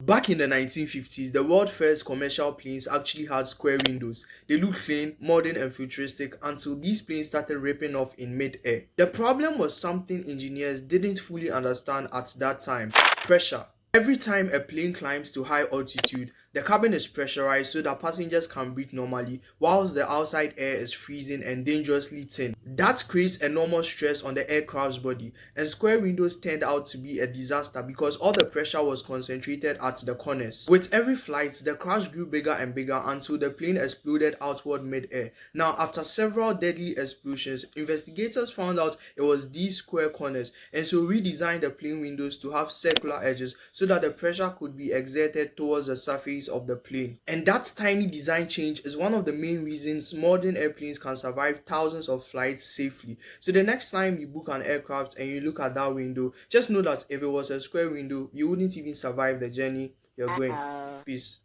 Back in the 1950s, the world's first commercial planes actually had square windows. They looked clean, modern, and futuristic until these planes started ripping off in mid-air. The problem was something engineers didn't fully understand at that time: pressure. Every time a plane climbs to high altitude, the cabin is pressurized so that passengers can breathe normally, whilst the outside air is freezing and dangerously thin. That creates enormous stress on the aircraft's body, and square windows turned out to be a disaster because all the pressure was concentrated at the corners. With every flight, the crash grew bigger and bigger until the plane exploded outward mid-air. Now, after several deadly explosions, investigators found out it was these square corners, and so redesigned the plane windows to have circular edges so that the pressure could be exerted towards the surface of the plane. And that tiny design change is one of the main reasons modern airplanes can survive thousands of flights safely. So the next time you book an aircraft and you look at that window, just know that if it was a square window, you wouldn't even survive the journey you're going. Peace.